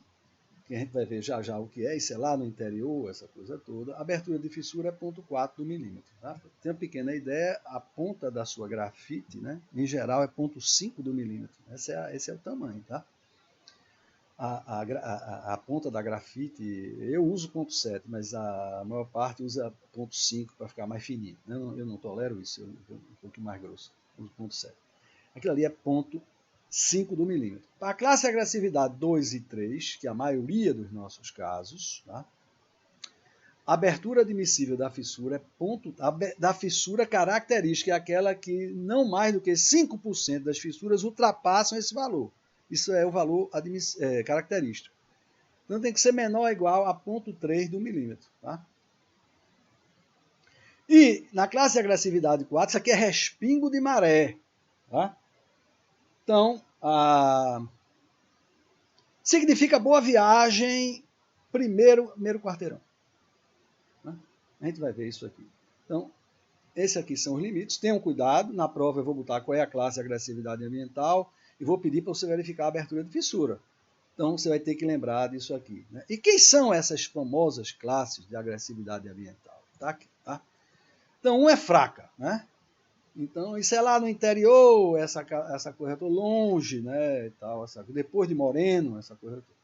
que a gente vai ver já já o que é, isso é lá no interior, essa coisa toda, a abertura de fissura é 0,4 do milímetro. Tá? Tem uma pequena ideia, a ponta da sua grafite, né, em geral, é 0,5 do milímetro. Esse é o tamanho. Tá? A ponta da grafite, eu uso 0,7, mas a maior parte usa 0,5 para ficar mais fininho. Eu não tolero isso, eu um pouco mais grosso, uso 0,7. Aquilo ali é 0,5 do milímetro. Para a classe de agressividade 2 e 3, que é a maioria dos nossos casos, tá? A abertura admissível da fissura é da fissura característica, é aquela que não mais do que 5% das fissuras ultrapassam esse valor. Isso é o valor característico. Então tem que ser menor ou igual a 0,3 do milímetro. Tá? E na classe de agressividade 4, isso aqui é respingo de maré. Tá? Então, significa boa viagem, primeiro quarteirão. Tá? A gente vai ver isso aqui. Então, esses aqui são os limites. Tenham cuidado, na prova eu vou botar qual é a classe de agressividade ambiental e vou pedir para você verificar a abertura de fissura. Então, você vai ter que lembrar disso aqui. Né? E quem são essas famosas classes de agressividade ambiental? Tá? Então, uma é fraca, né? Então, isso é lá no interior, essa coisa toda, longe, né? E tal, depois de Moreno, essa coisa toda.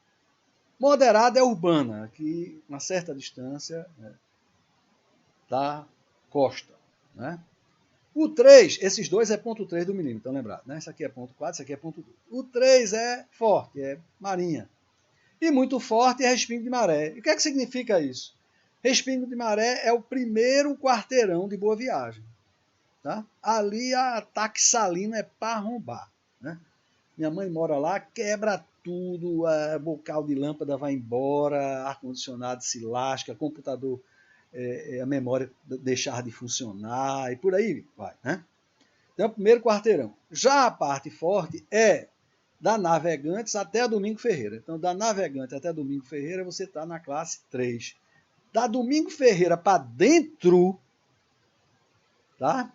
Moderada é urbana, que uma certa distância, né, da costa. Né? O 3, esses dois é ponto 3 do milímetro, então lembrado. Né? Isso aqui é ponto 4, isso aqui é ponto 2. O 3 é forte, é marinha. E muito forte é respingo de maré. E o que é que significa isso? Respingo de maré é o primeiro quarteirão de Boa Viagem. Tá? Ali a ataque salino é para arrombar. Né? Minha mãe mora lá, quebra tudo, bocal de lâmpada vai embora, ar-condicionado se lasca, computador, a memória deixar de funcionar e por aí vai. Né? Então, o primeiro quarteirão. Já a parte forte é da Navegantes até Domingo Ferreira. Então, da Navegante até Domingo Ferreira, você está na classe 3. Da Domingo Ferreira para dentro, tá?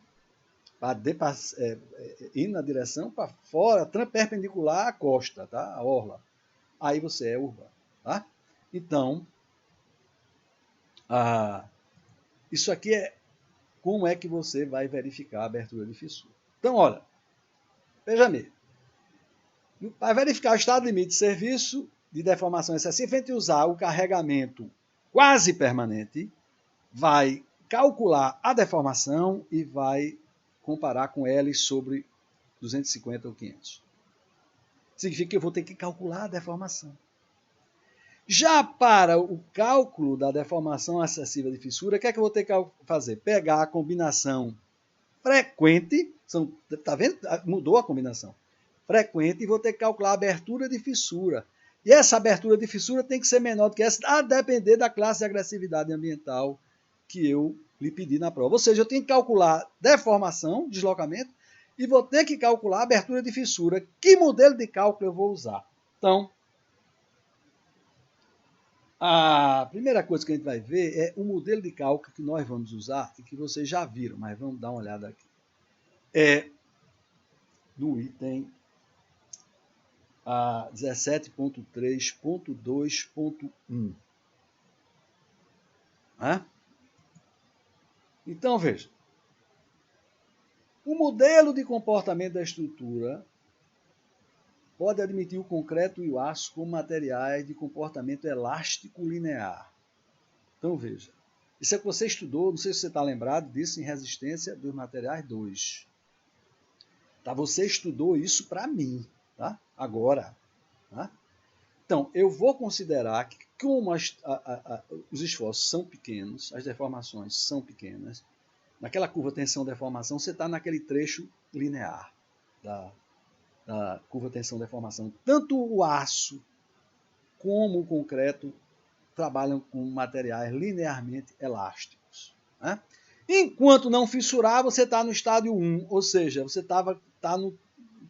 Indo na direção para fora, perpendicular à costa, tá? A orla. Aí você é urbano. Tá? Então, isso aqui é como é que você vai verificar a abertura de fissura. Então, olha, veja bem. Para verificar o estado limite de serviço de deformação excessiva, a gente usar o carregamento quase permanente, vai calcular a deformação e vai comparar com L sobre 250 ou 500. Significa que eu vou ter que calcular a deformação. Já para o cálculo da deformação excessiva de fissura, o que é que eu vou ter que fazer? Pegar a combinação frequente, tá vendo? Mudou a combinação. Frequente, e vou ter que calcular a abertura de fissura. E essa abertura de fissura tem que ser menor do que essa, a depender da classe de agressividade ambiental que eu lhe pedi na prova. Ou seja, eu tenho que calcular deformação, deslocamento, e vou ter que calcular a abertura de fissura. Que modelo de cálculo eu vou usar? Então, a primeira coisa que a gente vai ver é o modelo de cálculo que nós vamos usar e que vocês já viram, mas vamos dar uma olhada aqui. É no item 17.3.2.1. Então, veja. O modelo de comportamento da estrutura pode admitir o concreto e o aço como materiais de comportamento elástico linear. Então, veja. Isso é que você estudou, não sei se você está lembrado disso, em resistência dos materiais 2. Tá? Você estudou isso para mim, tá? Agora. Tá? Então, eu vou considerar que, como os esforços são pequenos, as deformações são pequenas, naquela curva tensão-deformação, você está naquele trecho linear da curva tensão-deformação. Tanto o aço como o concreto trabalham com materiais linearmente elásticos. Né? Enquanto não fissurar, você está no estádio 1, ou seja, você está no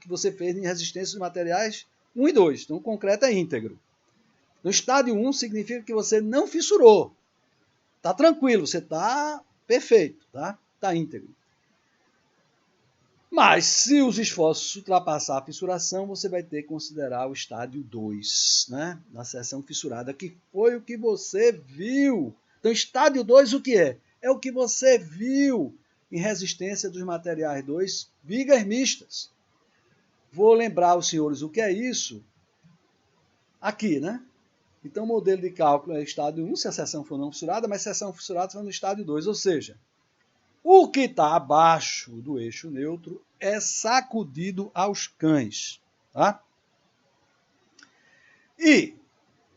que você fez em resistência de materiais 1 e 2. Então, o concreto é íntegro. No estádio 1 significa que você não fissurou. Está tranquilo, você está perfeito, tá? Está íntegro. Mas, se os esforços ultrapassar a fissuração, você vai ter que considerar o estádio 2, né? Na seção fissurada, que foi o que você viu. Então, estádio 2 o que é? É o que você viu em resistência dos materiais 2, vigas mistas. Vou lembrar aos senhores o que é isso aqui, né? Então, o modelo de cálculo é estádio 1, se a seção for não fissurada, mas seção fissurada está no estádio 2, ou seja, o que está abaixo do eixo neutro é sacudido aos cães. Tá? E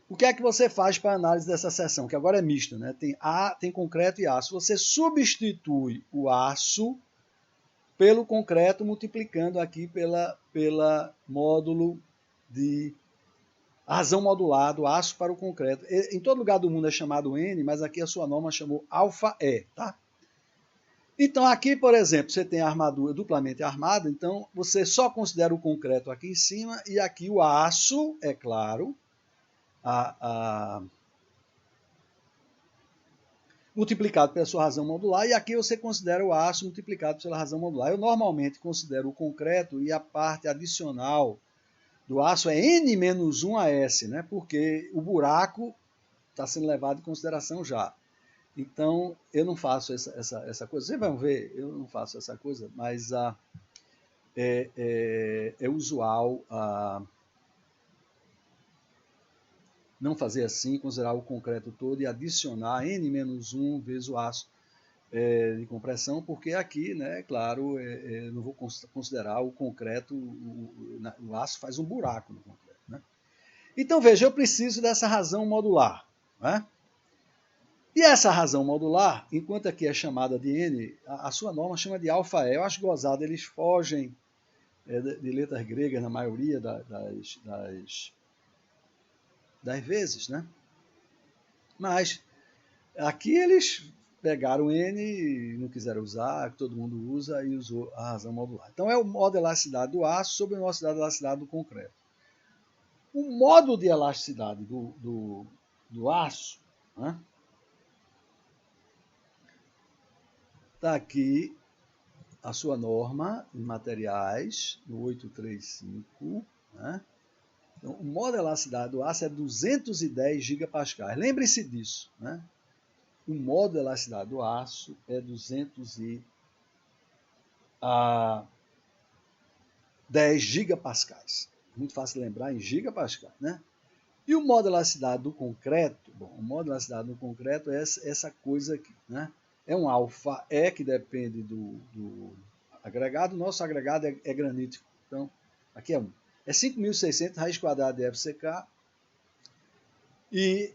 o que é que você faz para a análise dessa seção, que agora é mista, né? Tem concreto e aço. Você substitui o aço pelo concreto, multiplicando aqui pela módulo de razão modulado, aço para o concreto. Em todo lugar do mundo é chamado N, mas aqui a sua norma chamou alfa E, tá? Então, aqui, por exemplo, você tem a armadura duplamente armada, então você só considera o concreto aqui em cima e aqui o aço, é claro, multiplicado pela sua razão modular, e aqui você considera o aço multiplicado pela razão modular. Eu normalmente considero o concreto e a parte adicional do aço é N-1AS, né? Porque o buraco está sendo levado em consideração já. Então, eu não faço essa coisa. Vocês vão ver, eu não faço essa coisa, mas é usual não fazer assim, considerar o concreto todo e adicionar N-1 vezes o aço de compressão, porque aqui, né, claro, não vou considerar o concreto, o aço faz um buraco no concreto. Né? Então, veja, eu preciso dessa razão modular. Né? E essa razão modular, enquanto aqui é chamada de N, a sua norma chama de alfa E. Eu acho gozado, eles fogem de letras gregas na maioria das vezes, né? Mas aqui eles pegaram N e não quiseram usar, todo mundo usa e usou a razão modular. Então é o modo de elasticidade do aço sobre o modo de elasticidade do concreto. O modo de elasticidade do aço, né? Está aqui a sua norma em materiais, no 835, né? Então, o modo de elasticidade do aço é 210 gigapascais. Lembre-se disso, né? O modo de elasticidade do aço é 210 gigapascais. Muito fácil de lembrar em gigapascais, né? E o modo de elasticidade do concreto, bom, o modo de elasticidade do concreto é essa coisa aqui, né? É um alfa E que depende do agregado. Nosso agregado é granítico. Então, aqui é 1. É 5.600 raiz quadrada de FCK. E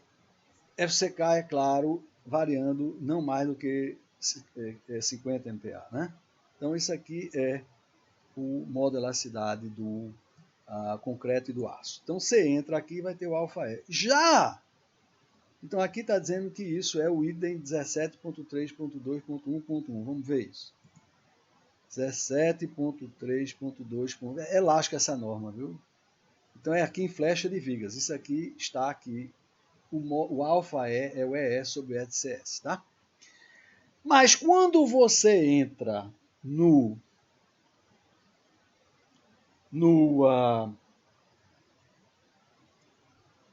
FCK, é claro, variando não mais do que 50 MPa. Né? Então, isso aqui é o modo de elasticidade do concreto e do aço. Então, você entra aqui e vai ter o alfa E. Já! Então, aqui está dizendo que isso é o item 17.3.2.1.1. Vamos ver isso. 17.3.2. É elástica essa norma, viu? Então, é aqui em flecha de vigas. Isso aqui está aqui. O alfa E é o EE sobre o E de CS, tá? Mas quando você entra no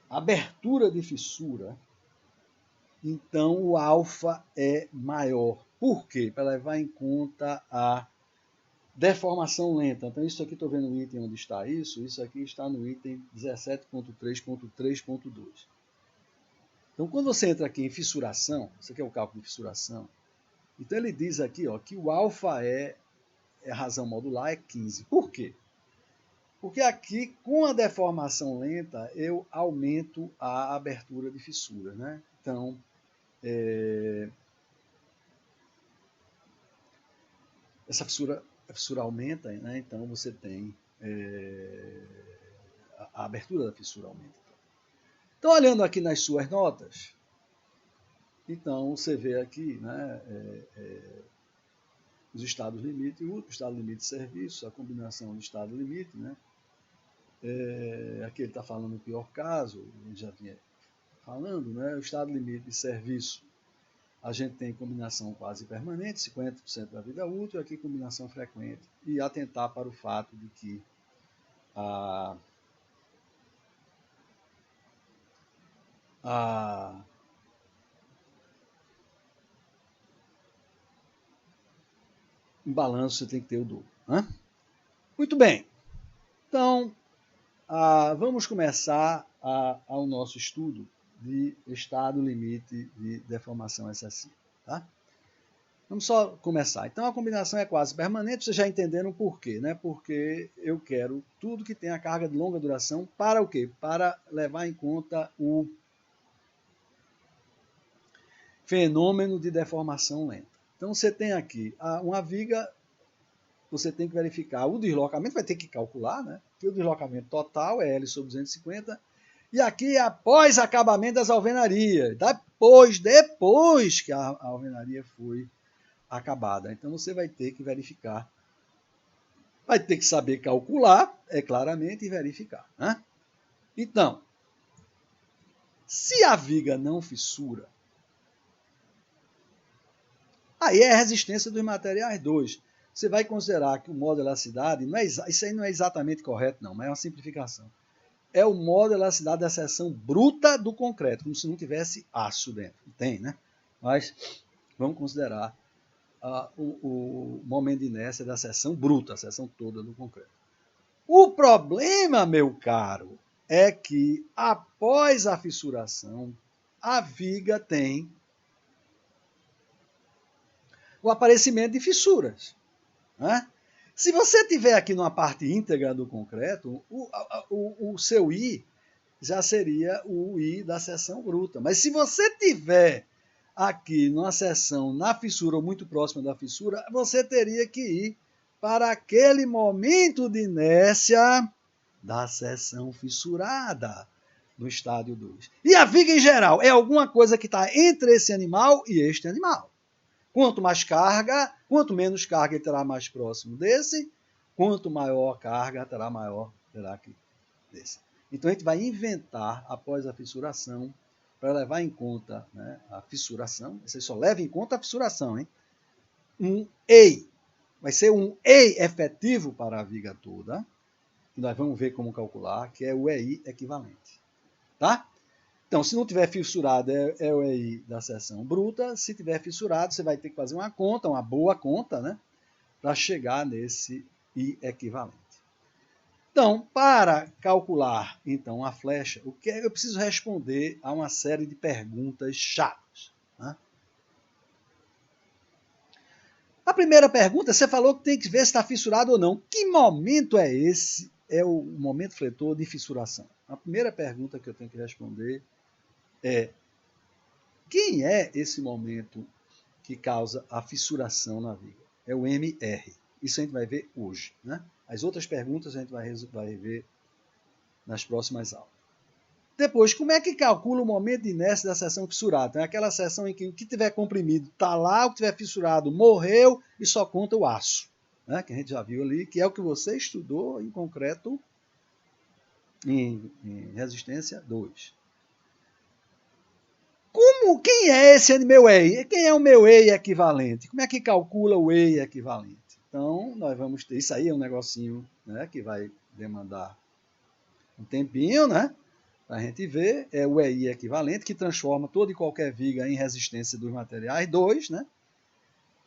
abertura de fissura, então o alfa é maior. Por quê? Para levar em conta a deformação lenta. Então, isso aqui, estou vendo o item onde está isso aqui está no item 17.3.3.2. Então, quando você entra aqui em fissuração, isso aqui é o cálculo de fissuração, então ele diz aqui ó, que o alfa é a razão modular é 15. Por quê? Porque aqui, com a deformação lenta, eu aumento a abertura de fissura. Né? Então, essa fissura aumenta, né? Então você tem a abertura da fissura aumenta. Então, olhando aqui nas suas notas, então você vê aqui, né, os estados limite e o estado limite de serviço, a combinação do estado limite, né? Aqui ele está falando no pior caso, ele já vinha falando, né? O estado limite de serviço, a gente tem combinação quase permanente, 50% da vida útil, aqui combinação frequente, e atentar para o fato de que a em balanço você tem que ter o dobro. Né? Muito bem. Então, vamos começar ao nosso estudo de estado limite de deformação excessiva. Tá? Vamos só começar. Então, a combinação é quase permanente. Vocês já entenderam por quê, né? Porque eu quero tudo que tenha carga de longa duração para o quê? Para levar em conta o fenômeno de deformação lenta. Então, você tem aqui uma viga, você tem que verificar o deslocamento, vai ter que calcular, né? Que o deslocamento total é L sobre 250, e aqui após acabamento das alvenarias, depois que a alvenaria foi acabada. Então, você vai ter que verificar, vai ter que saber calcular, claramente, e verificar. Né? Então, se a viga não fissura, aí é a resistência dos materiais 2. você vai considerar que o modo de elasticidade, isso aí não é exatamente correto não, mas é uma simplificação. É o modo de elasticidade da seção bruta do concreto, como se não tivesse aço dentro. Tem, né? Mas vamos considerar o momento de inércia da seção bruta, a seção toda do concreto. O problema, meu caro, é que após a fissuração, a viga tem o aparecimento de fissuras. Né? Se você tiver aqui numa parte íntegra do concreto, o seu I já seria o I da seção bruta. Mas se você tiver aqui numa seção na fissura ou muito próxima da fissura, você teria que ir para aquele momento de inércia da seção fissurada no estádio 2. E a viga em geral é alguma coisa que está entre esse animal e este animal. Quanto mais carga, quanto menos carga ele terá mais próximo desse, quanto maior a carga terá que desse. Então a gente vai inventar, após a fissuração, para levar em conta, né, a fissuração, você só leva em conta a fissuração, hein? Um EI. Vai ser um EI efetivo para a viga toda, que nós vamos ver como calcular, que é o EI equivalente. Tá? Então, se não tiver fissurado, é o EI da seção bruta. Se tiver fissurado, você vai ter que fazer uma conta, uma boa conta, né, para chegar nesse I equivalente. Então, para calcular então a flecha, o que eu preciso responder a uma série de perguntas chatas. Né? A primeira pergunta, você falou que tem que ver se está fissurado ou não. Que momento é esse? É o momento fletor de fissuração. A primeira pergunta que eu tenho que responder é: quem é esse momento que causa a fissuração na viga? É o MR. Isso a gente vai ver hoje. Né? As outras perguntas a gente vai ver nas próximas aulas. Depois, como é que calcula o momento de inércia da seção fissurada? Tem aquela seção em que o que tiver comprimido está lá, o que tiver fissurado morreu e só conta o aço. Né? Que a gente já viu ali, que é o que você estudou em concreto em resistência 2. Quem é esse meu EI? Quem é o meu EI equivalente? Como é que calcula o EI equivalente? Então, nós vamos ter, isso aí é um negocinho, né, que vai demandar um tempinho, né? Para a gente ver, é o EI equivalente, que transforma toda e qualquer viga em resistência dos materiais 2, né?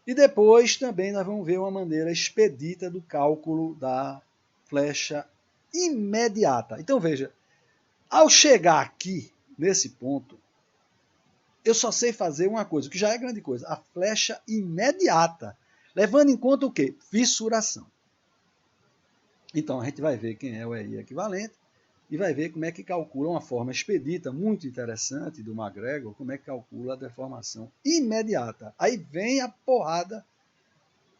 E depois também nós vamos ver uma maneira expedita do cálculo da flecha imediata. Então veja, ao chegar aqui, nesse ponto, eu só sei fazer uma coisa, o que já é grande coisa, a flecha imediata, levando em conta o quê? Fissuração. Então a gente vai ver quem é o EI equivalente e vai ver como é que calcula uma forma expedita, muito interessante, do MacGregor, como é que calcula a deformação imediata. Aí vem a porrada,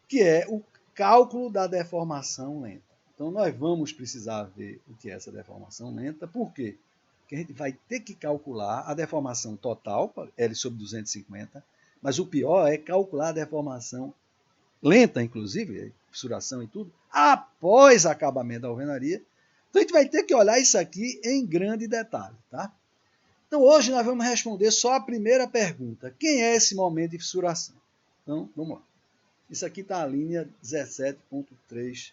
que é o cálculo da deformação lenta. Então nós vamos precisar ver o que é essa deformação lenta, por quê? Porque a gente vai ter que calcular a deformação total, L sobre 250, mas o pior é calcular a deformação lenta, inclusive, fissuração e tudo, após acabamento da alvenaria. Então a gente vai ter que olhar isso aqui em grande detalhe. Tá? Então hoje nós vamos responder só a primeira pergunta. Quem é esse momento de fissuração? Então, vamos lá. Isso aqui está a linha 17.3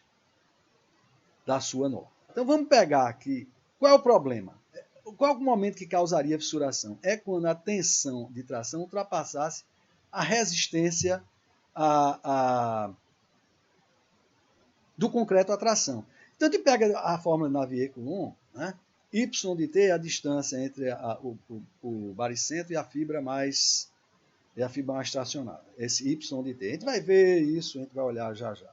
da sua norma. Então vamos pegar aqui, qual é o problema? Qual é o momento que causaria fissuração? É quando a tensão de tração ultrapassasse a resistência do concreto à tração. Então a gente pega a fórmula de Navier-Coulomb, né? Y de T é a distância entre o baricentro e a fibra mais tracionada. Esse Y de T. A gente vai ver isso, a gente vai olhar já já.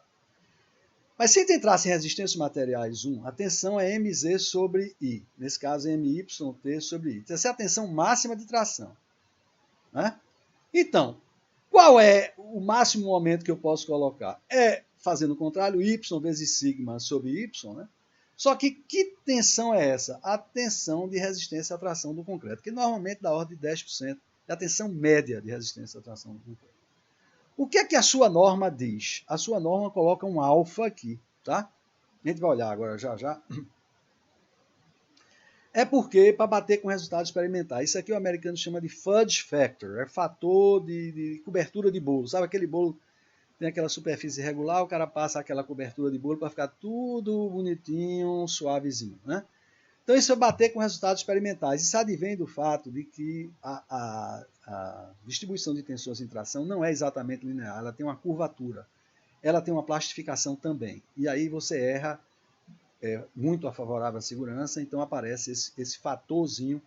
Mas se a gente entrasse em resistência materiais 1, a tensão é Mz sobre I. Nesse caso, MYT sobre I. Essa é a tensão máxima de tração. Né? Então, qual é o máximo momento que eu posso colocar? É fazendo o contrário, Y vezes sigma sobre Y. Né? Só que tensão é essa? A tensão de resistência à tração do concreto, que normalmente dá ordem de 10%. É a tensão média de resistência à tração do concreto. O que é que a sua norma diz? A sua norma coloca um alfa aqui, tá? A gente vai olhar agora já já. É porque, para bater com resultados experimentais, isso aqui o americano chama de fudge factor, é fator de cobertura de bolo. Sabe aquele bolo tem aquela superfície irregular, o cara passa aquela cobertura de bolo para ficar tudo bonitinho, suavezinho, né? Então, isso é bater com resultados experimentais. Isso advém do fato de que a distribuição de tensões em tração não é exatamente linear, ela tem uma curvatura, ela tem uma plastificação também. E aí você erra muito a favorável à segurança, então aparece esse fatorzinho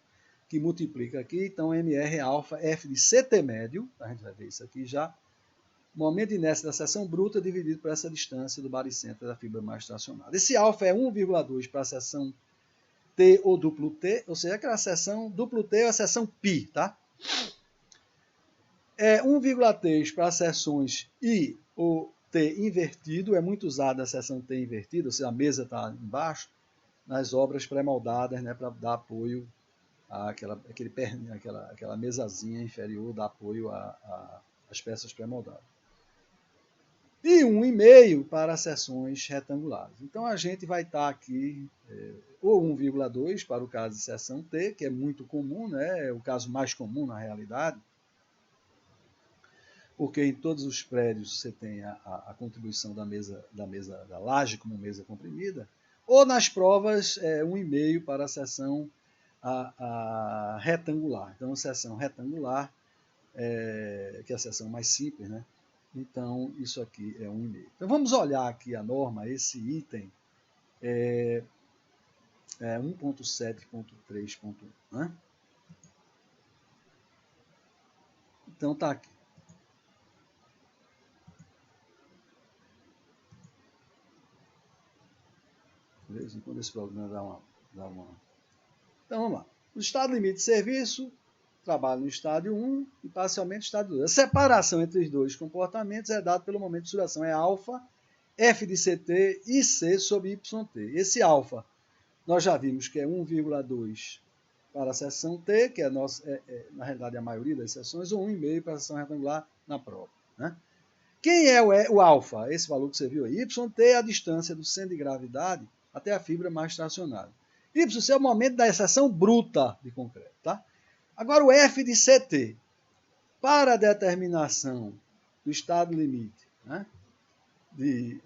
que multiplica aqui. Então, MR alfa, F de CT médio, a gente vai ver isso aqui já, momento de inércia da seção bruta dividido por essa distância do baricentro da fibra mais tracionada. Esse alfa é 1,2 para a seção T ou duplo T, ou seja, aquela seção duplo T ou a seção π, tá? É 1,3 para seções I ou T invertido, é muito usada a seção T invertida, ou seja, a mesa está embaixo, nas obras pré-moldadas, né, para dar apoio àquela mesazinha inferior, dar apoio às peças pré-moldadas. E 1,5 para seções retangulares. Então, a gente vai estar aqui, ou 1,2 para o caso de seção T, que é muito comum, né? É o caso mais comum na realidade, porque em todos os prédios você tem a contribuição da laje como mesa comprimida, ou nas provas 1,5 para a seção retangular. Então, a seção retangular, que é a seção mais simples, né? Então, isso aqui é 1,5. Então, vamos olhar aqui a norma, esse item é 1.7.3.1, né? Então, está aqui. De vez em quando esse programa dá uma... Então, vamos lá. O estado limite de serviço, trabalho no estádio 1 e parcialmente no estádio 2. A separação entre os dois comportamentos é dada pelo momento de suração. É alfa, F de CT e C sobre YT. Esse alfa, nós já vimos que é 1,2 para a seção T, que é na realidade a maioria das seções, ou 1,5 para a seção retangular na prova, né? Quem é o alfa? Esse valor que você viu aí. YT é a distância do centro de gravidade até a fibra mais tracionada. Y é o momento da seção bruta de concreto, tá? Agora o F de CT. Para a determinação do estado limite, né, de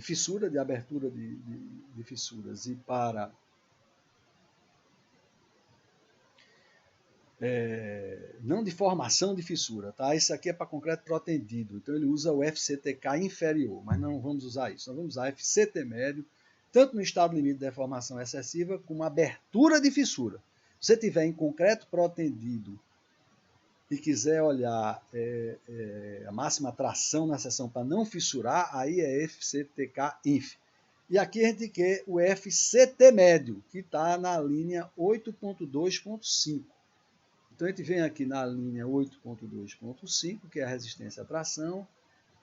fissura, de abertura de fissuras e para não de formação de fissura, tá? Isso aqui é para concreto protendido, então ele usa o FCTK inferior, mas não vamos usar isso, nós vamos usar FCT médio, tanto no estado limite de deformação excessiva como abertura de fissura. Se você tiver em concreto protendido e quiser olhar a máxima tração na seção para não fissurar, aí é FCTK inf. E aqui a gente quer o FCT médio, que está na linha 8.2.5. Então, a gente vem aqui na linha 8.2.5, que é a resistência à tração.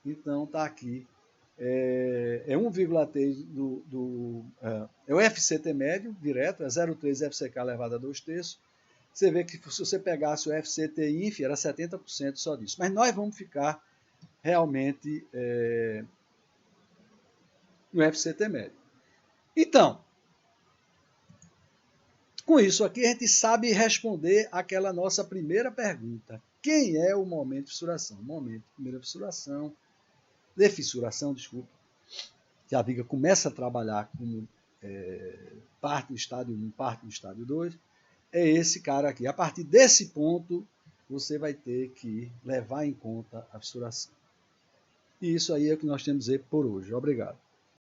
Então, está aqui. É 1,3 é o FCT médio, direto, é 0,3 FCK elevado a 2/3. Você vê que se você pegasse o FCT inf, era 70% só disso. Mas nós vamos ficar realmente no FCT médio. Então, com isso aqui, a gente sabe responder aquela nossa primeira pergunta. Quem é o momento de fissuração? O momento de primeira fissuração, de fissuração, desculpa, que a viga começa a trabalhar como parte do estádio 1, parte do estádio 2, é esse cara aqui. A partir desse ponto, você vai ter que levar em conta a fissuração. E isso aí é o que nós temos a dizer por hoje. Obrigado.